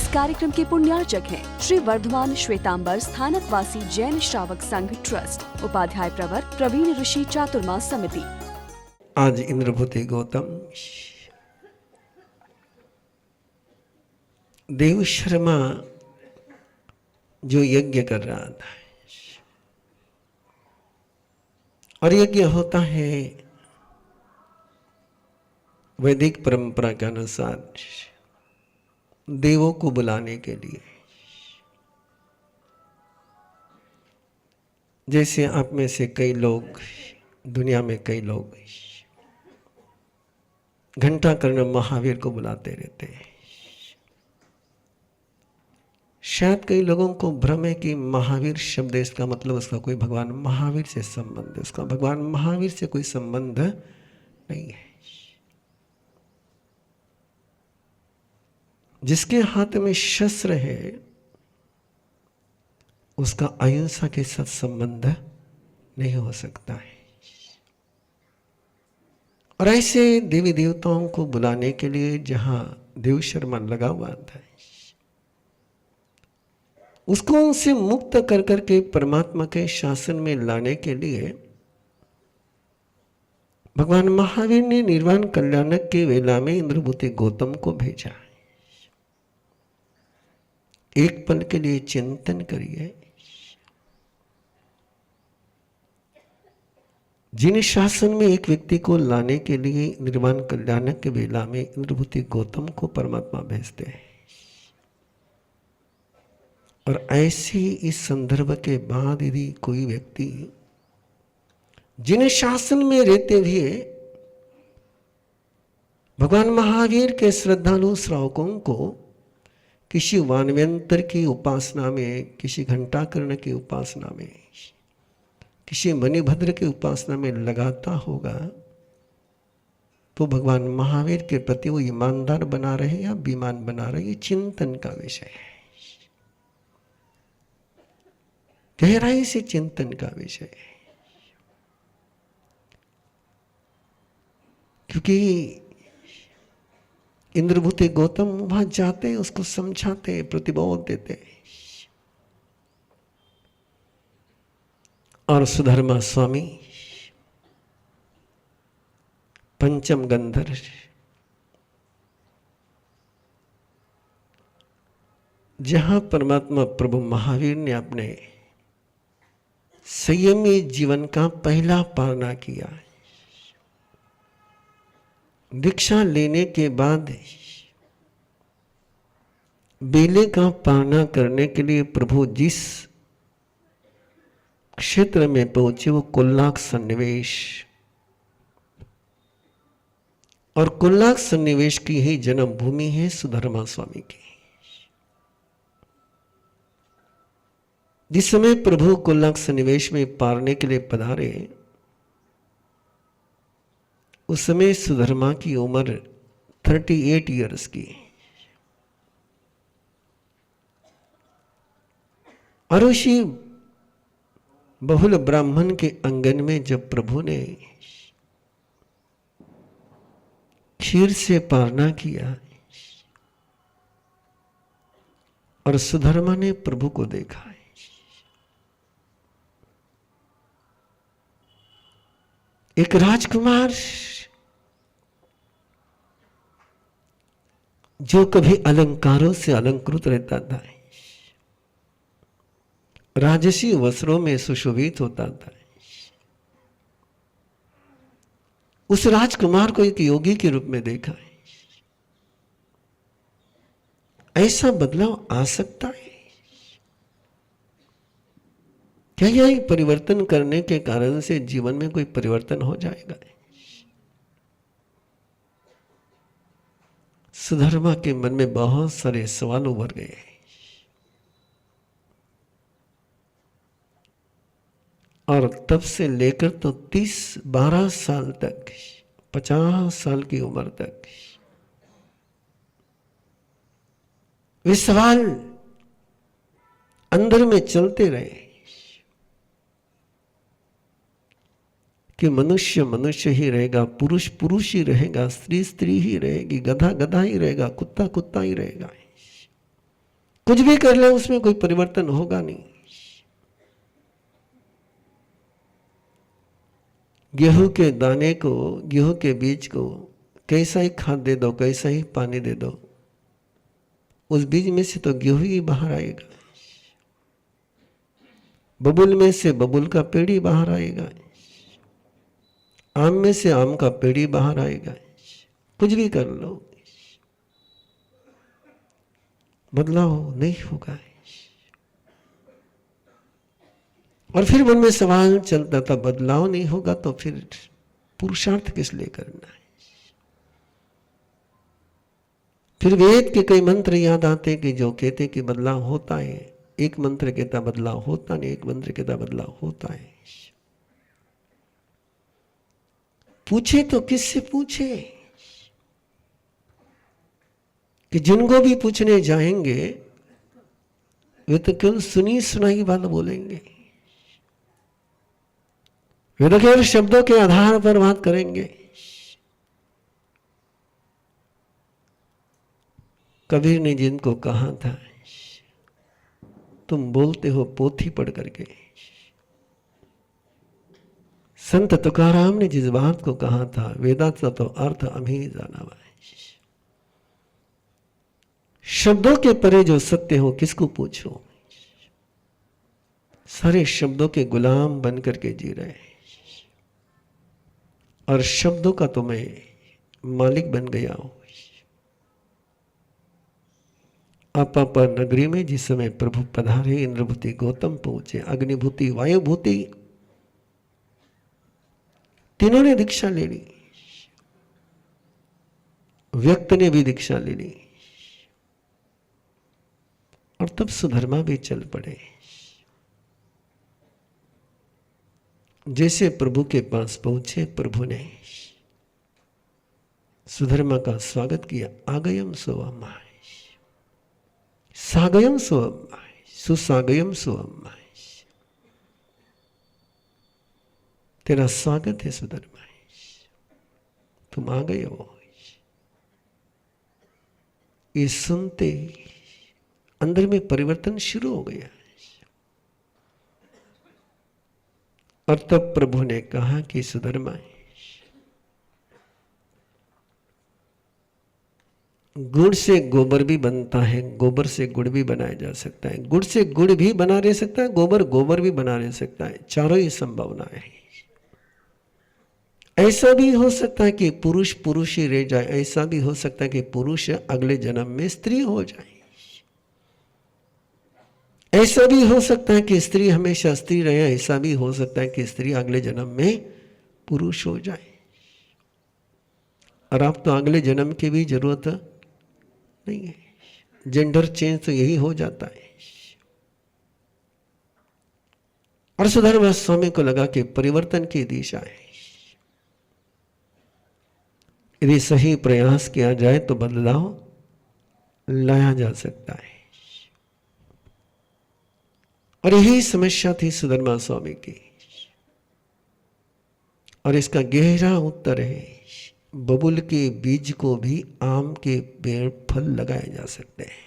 कार्यक्रम के पुण्यार्चक हैं श्री वर्धमान श्वेतांबर स्थानकवासी जैन श्रावक संघ ट्रस्ट, उपाध्याय प्रवर प्रवीण ऋषि चातुर्मास समिति। आज इंद्रभूति गौतम देव शर्मा जो यज्ञ कर रहा था, और यज्ञ होता है वैदिक परंपरा के अनुसार देवों को बुलाने के लिए। जैसे आप में से कई लोग, दुनिया में कई लोग घंटाकर्ण महावीर को बुलाते रहते हैं। शायद कई लोगों को भ्रम है कि महावीर शब्द इसका मतलब उसका कोई भगवान महावीर से संबंध है। उसका भगवान महावीर से कोई संबंध नहीं है। जिसके हाथ में शस्त्र है उसका अहिंसा के साथ संबंध नहीं हो सकता है। और ऐसे देवी देवताओं को बुलाने के लिए जहां देव शर्मा लगा हुआ था, उसको उनसे मुक्त कर करके परमात्मा के शासन में लाने के लिए भगवान महावीर ने निर्वाण कल्याणक के वेला में इंद्रभूति गौतम को भेजा। एक पल के लिए चिंतन करिए, जिन शासन में एक व्यक्ति को लाने के लिए निर्वाण कल्याणक के वेला में इंद्रभूति गौतम को परमात्मा भेजते हैं, और ऐसे इस संदर्भ के बाद यदि कोई व्यक्ति जिन शासन में रहते हुए भगवान महावीर के श्रद्धालु श्रावकों को किसी वानव्यंतर की उपासना में, किसी घंटाकर्ण की उपासना में, किसी मणिभद्र की उपासना में लगाता होगा, तो भगवान महावीर के प्रति वो ईमानदार बना रहे या बेईमान बना रहे, ये चिंतन का विषय है। गहराई से चिंतन का विषय है। क्योंकि इंद्रभूति गौतम वहां जाते, उसको समझाते, प्रतिबोध देते, और सुधर्मा स्वामी पंचम गंधर्व जहां परमात्मा प्रभु महावीर ने अपने संयमी जीवन का पहला पालना किया, दीक्षा लेने के बाद बेले का पालना करने के लिए प्रभु जिस क्षेत्र में पहुंचे वो कुल्लाक सन्निवेश, और कुल्लाक सन्निवेश की ही जन्मभूमि है सुधर्मा स्वामी की। जिस समय प्रभु कुल्लाक सन्निवेश में पारने के लिए पधारे, उस समय सुधर्मा की उम्र 38 ईयर्स की, और उसी बहुल ब्राह्मण के आंगन में जब प्रभु ने क्षीर से पारना किया और सुधर्मा ने प्रभु को देखा, एक राजकुमार जो कभी अलंकारों से अलंकृत रहता था, राजसी वस्त्रों में सुशोभित होता था, उस राजकुमार को एक योगी के रूप में देखा। ऐसा बदलाव आ सकता है क्या? यह परिवर्तन करने के कारण से जीवन में कोई परिवर्तन हो जाएगा? सुधर्मा के मन में बहुत सारे सवाल उभर गए। और तब से लेकर तो 12 साल तक, 50 साल की उम्र तक वे सवाल अंदर में चलते रहे कि मनुष्य मनुष्य ही रहेगा, पुरुष पुरुष ही रहेगा, स्त्री स्त्री ही रहेगी, गधा गधा ही रहेगा, कुत्ता कुत्ता ही रहेगा। कुछ भी कर ले उसमें कोई परिवर्तन होगा नहीं। गेहूं के दाने को, गेहूं के बीज को कैसा ही खाद दे दो, कैसा ही पानी दे दो, उस बीज में से तो गेहूं ही बाहर आएगा। बबूल में से बबूल का पेड़ ही बाहर आएगा। आम में से आम का पेड़ ही बाहर आएगा। कुछ भी कर लो, बदलाव नहीं होगा। और फिर मन में सवाल चलता था, बदलाव नहीं होगा तो फिर पुरुषार्थ किस लिए करना है। फिर वेद के कई मंत्र याद आते कि जो कहते कि बदलाव होता है। एक मंत्र कहता बदलाव होता नहीं, एक मंत्र कहता बदलाव होता है। पूछे तो किससे पूछे कि जिनको भी पूछने जाएंगे वे तो केवल सुनी सुनाई बात बोलेंगे, वे तो केवल शब्दों के आधार पर बात करेंगे। कबीर ने जिनको कहा था तुम बोलते हो पोथी पढ़ करके, संत तुकाराम ने जिस बात को कहा था वेदांत तो अर्थ अमी जाना हुआ है। शब्दों के परे जो सत्य हो किसको पूछो। सारे शब्दों के गुलाम बन करके जी रहे हैं और शब्दों का तो मैं मालिक बन गया हूं। अपापा नगरी में जिस समय प्रभु पधारे, इंद्रभूति गौतम पहुंचे, अग्निभूति वायुभूति तीनों ने दीक्षा ले ली, व्यक्त ने भी दीक्षा ले ली और तब सुधर्मा भी चल पड़े। जैसे प्रभु के पास पहुंचे, प्रभु ने सुधर्मा का स्वागत किया। आगयम सोअम्माय, सागयम सोअम्माय, सुसागयम सोअम्माय। तेरा स्वागत है सुधर्मा, तुम आ गए हो। ये सुनते अंदर में परिवर्तन शुरू हो गया। और तब प्रभु ने कहा कि सुधर्मा, गुड़ से गोबर भी बनता है, गोबर से गुड़ भी बनाया जा सकता है, गुड़ से गुड़ भी बना रह सकता है, गोबर भी बना रह सकता है। चारों ही संभावनाएं हैं। ऐसा भी हो सकता है कि पुरुष पुरुष ही रह जाए, ऐसा भी हो सकता है कि पुरुष अगले जन्म में स्त्री हो जाए, ऐसा भी हो सकता है कि स्त्री हमेशा स्त्री रहे, ऐसा भी हो सकता है कि स्त्री अगले जन्म में पुरुष हो जाए। और आप तो अगले जन्म की भी जरूरत नहीं है, जेंडर चेंज तो यही हो जाता है। और सुधर्मा स्वामी को लगा कि परिवर्तन की दिशा है, यदि सही प्रयास किया जाए तो बदलाव लाया जा सकता है। और यही समस्या थी सुधर्मा स्वामी की। और इसका गहरा उत्तर है, बबुल के बीज को भी आम के पेड़ फल लगाए जा सकते हैं।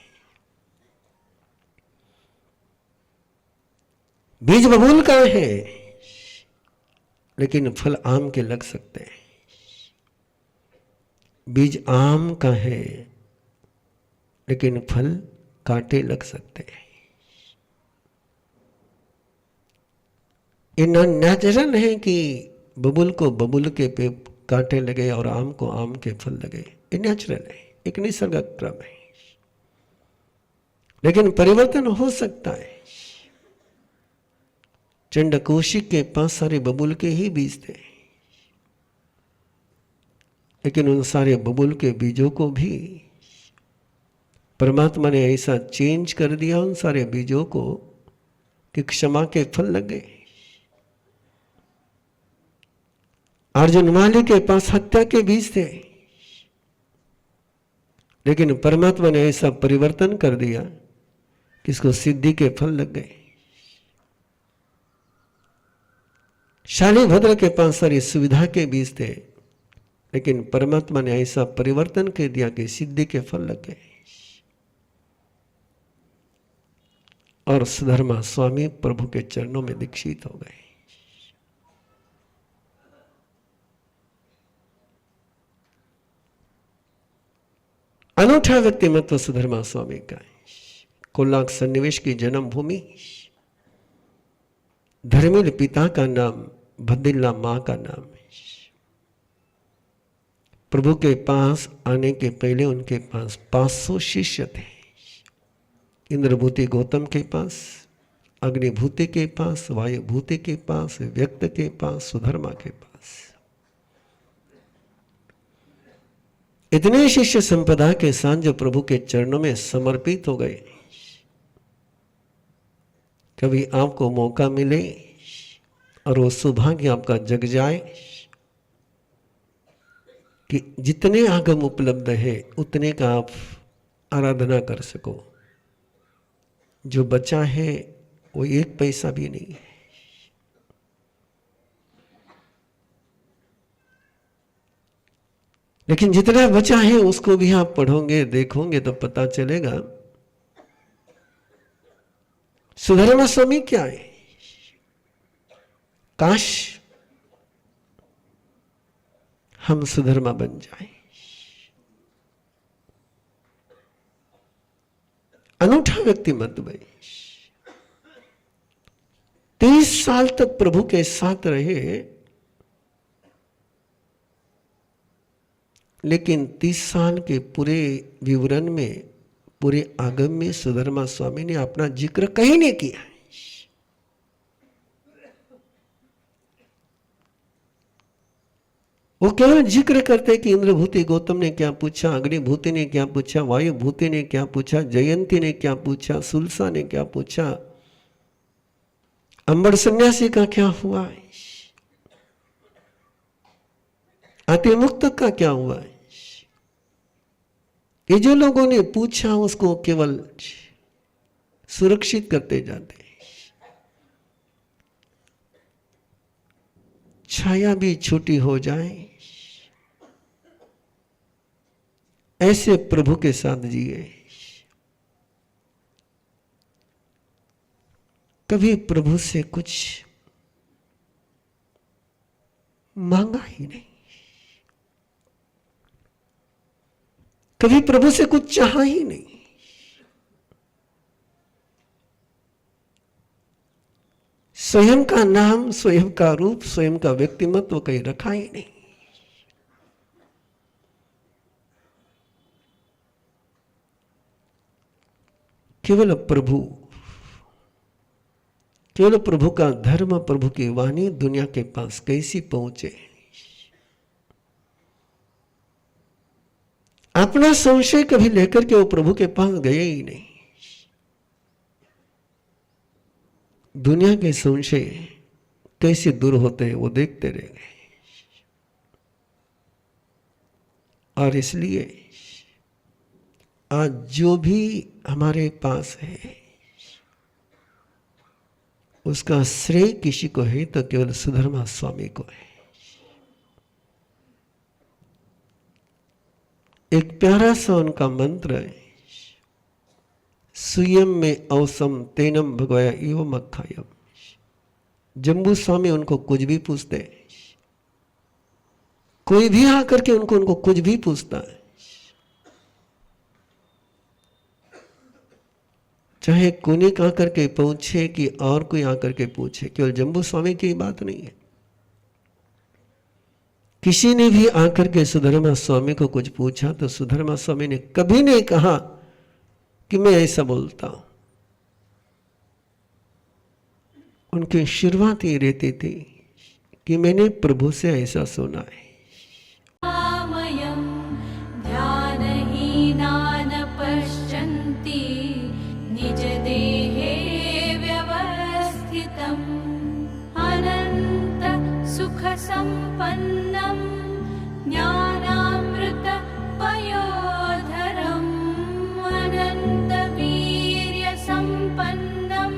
बीज बबूल का है लेकिन फल आम के लग सकते हैं। बीज आम का है लेकिन फल कांटे लग सकते हैं। ये नेचुरल है कि बबुल को बबुल के पे कांटे लगे और आम को आम के फल लगे, ये नेचुरल है, एक निसर्ग क्रम है। लेकिन परिवर्तन हो सकता है। चंड कौशिक के पास सारे बबुल के ही बीज थे, लेकिन उन सारे बबुल के बीजों को भी परमात्मा ने ऐसा चेंज कर दिया उन सारे बीजों को कि क्षमा के फल लग गए। अर्जुन माली के पास हत्या के बीज थे, लेकिन परमात्मा ने ऐसा परिवर्तन कर दिया कि इसको सिद्धि के फल लग गए। शालिभद्र के पास सारी सुविधा के बीज थे, लेकिन परमात्मा ने ऐसा परिवर्तन कर दिया कि सिद्धि के फल लग गए। और सुधर्मा स्वामी प्रभु के चरणों में दीक्षित हो गए। अनूठा व्यक्तिमत्व सुधर्मा स्वामी का है। कोलाक सन्निवेश की जन्मभूमि, धर्मिल पिता का नाम, भद्दिल्ला मां का नाम है। प्रभु के पास आने के पहले उनके पास 500 शिष्य थे। इंद्रभूति गौतम के पास, अग्निभूति के पास, वायुभूति के पास, व्यक्त के पास, सुधर्मा के पास। इतने शिष्य संपदा के साथ जो प्रभु के चरणों में समर्पित हो गए, कभी आपको मौका मिले और वो सौभाग्य आपका जग जाए कि जितने आगम उपलब्ध है उतने का आप आराधना कर सको, जो बचा है वो 1 पैसा भी नहीं है। लेकिन जितना बचा है उसको भी आप पढ़ोगे, देखोगे तो पता चलेगा सुधर्मा स्वामी क्या है। काश हम सुधर्मा बन जाए। अनूठा व्यक्तिमत्व है। 30 साल तक प्रभु के साथ रहे, लेकिन 30 साल के पूरे विवरण में, पूरे आगम में सुधर्मा स्वामी ने अपना जिक्र कहीं नहीं किया। वो केवल जिक्र करते कि इंद्रभूति गौतम ने क्या पूछा, अग्निभूति ने क्या पूछा, वायुभूति ने क्या पूछा, जयंती ने क्या पूछा, सुलसा ने क्या पूछा, अंबर सन्यासी का क्या हुआ, अतिमुक्त का क्या हुआ। ये जो लोगों ने पूछा उसको केवल सुरक्षित करते जाते। छाया भी छोटी हो जाए, ऐसे प्रभु के साथ जिए। कभी प्रभु से कुछ मांगा ही नहीं, कभी प्रभु से कुछ चाहा ही नहीं। स्वयं का नाम, स्वयं का रूप, स्वयं का व्यक्तिमत्व कहीं रखा ही नहीं। केवल प्रभु, केवल प्रभु का धर्म, प्रभु की वाणी दुनिया के पास कैसी पहुंचे। अपना संशय कभी लेकर के वो प्रभु के पास गए ही नहीं। दुनिया के संशय कैसे दूर होते हैं वो देखते रह गए। और इसलिए आज जो भी हमारे पास है उसका श्रेय किसी को है तो केवल सुधर्मा स्वामी को है। एक प्यारा सा उनका मंत्र है, सुयम में अवसम तेनम भगवया एवं अखायम। जम्बू स्वामी उनको कुछ भी पूछते, कोई भी आकर के उनको कुछ भी पूछता है, चाहे कोने आकर के पूछे कि और कोई आकर के पूछे, केवल जम्बू स्वामी की बात नहीं है। किसी ने भी आकर के सुधर्मा स्वामी को कुछ पूछा तो सुधर्मा स्वामी ने कभी नहीं कहा कि मैं ऐसा बोलता हूं। उनकी शुरुआत ये रहती थी कि मैंने प्रभु से ऐसा सुना है। निज देहे व्यवस्थितम् अनंत सुख संपन्नम ज्ञानामृत पयोधरम अनंत वीर्य संपन्नम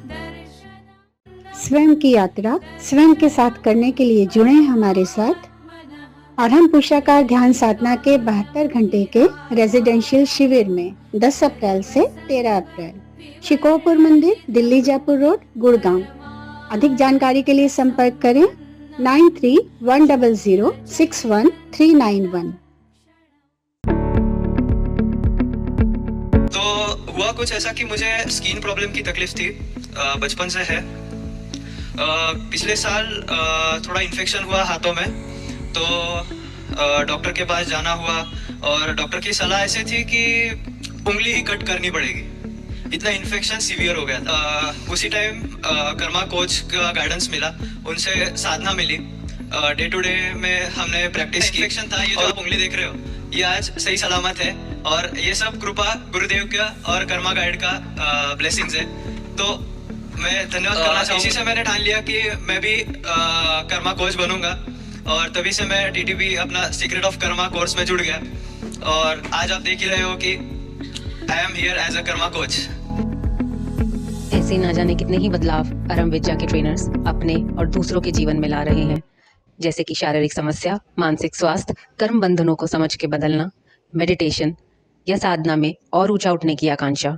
दर्शन। स्वयं की यात्रा स्वयं के साथ करने के लिए जुड़े हमारे साथ और हम पुरुषाकार ध्यान साधना के 72 घंटे के रेजिडेंशियल शिविर में 10 अप्रैल से 13 अप्रैल शिकोहपुर मंदिर, दिल्ली जयपुर रोड, गुड़गांव। अधिक जानकारी के लिए संपर्क करें 9310061391। तो हुआ कुछ ऐसा कि मुझे स्किन प्रॉब्लम की तकलीफ थी, बचपन से है। पिछले साल थोड़ा इन्फेक्शन हुआ हाथों में, तो डॉक्टर के पास जाना हुआ और डॉक्टर की सलाह ऐसे थी कि उंगली ही कट करनी पड़ेगी, इतना इन्फेक्शन सीवियर हो गया था। उसी टाइम कर्मा कोच का गाइडेंस मिला, उनसे साधना मिली। डे टू डे में हमने प्रैक्टिस की। इन्फेक्शन था, ये जो आप उंगली देख रहे हो, ये आज सही सलामत है और ये सब कृपा गुरुदेव का और कर्मा गाइड का ब्लेसिंग्स है। तो मैं धन्यवाद करना चाहूँगा। इसी से मैंने ठान लिया कि मैं भी कर्मा कोच बनूंगा और तभी से मैं टीटीपी अपना सीक्रेट ऑफ कर्मा कोर्स में जुड़ गया और आज आप देख ही रहे हो कि I am here as a karma coach. ऐसे ना जाने कितने ही बदलाव अरम विद्या के ट्रेनर्स अपने और दूसरों के जीवन में ला रहे हैं, जैसे कि शारीरिक समस्या, मानसिक स्वास्थ्य, कर्म बंधनों को समझ के बदलना, मेडिटेशन या साधना में और ऊंचा उठने की आकांक्षा।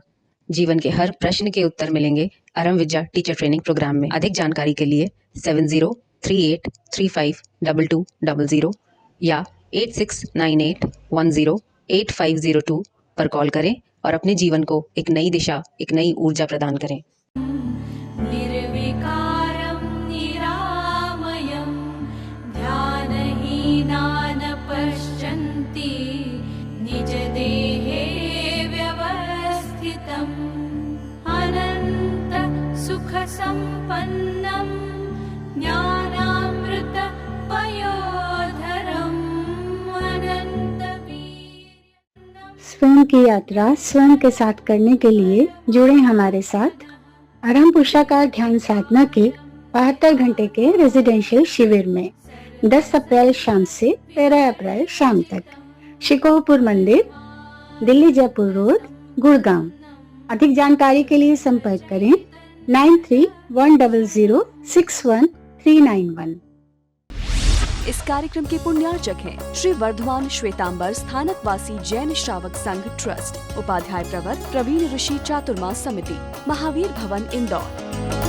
जीवन के हर प्रश्न के उत्तर मिलेंगे अरम विद्या टीचर ट्रेनिंग प्रोग्राम में। अधिक जानकारी के लिए 7038352200 या 8698108502 पर कॉल करें और अपने जीवन को एक नई दिशा, एक नई ऊर्जा प्रदान करें। निर्विकारं निरामयं ध्यानहीनान् पश्यन्ति निजदेहे व्यवस्थितम् अनन्त सुखसम्पन्नं ज्ञानामृतपयोधरम् अनन्तवीर्यम्। स्वयं की यात्रा स्वयं के साथ करने के लिए जुड़े हमारे साथ अरहम पुरुषाकार ध्यान साधना के 72 घंटे के रेजिडेंशियल शिविर में 10 अप्रैल शाम से 13 अप्रैल शाम तक, शिकोहपुर मंदिर, दिल्ली जयपुर रोड, गुड़गांव। अधिक जानकारी के लिए संपर्क करें 9310061391। इस कार्यक्रम के पुण्यार्चक हैं श्री वर्धमान श्वेतांबर स्थानकवासी जैन श्रावक संघ ट्रस्ट, उपाध्याय प्रवर प्रवीण ऋषि चातुर्मा समिति, महावीर भवन, इंदौर।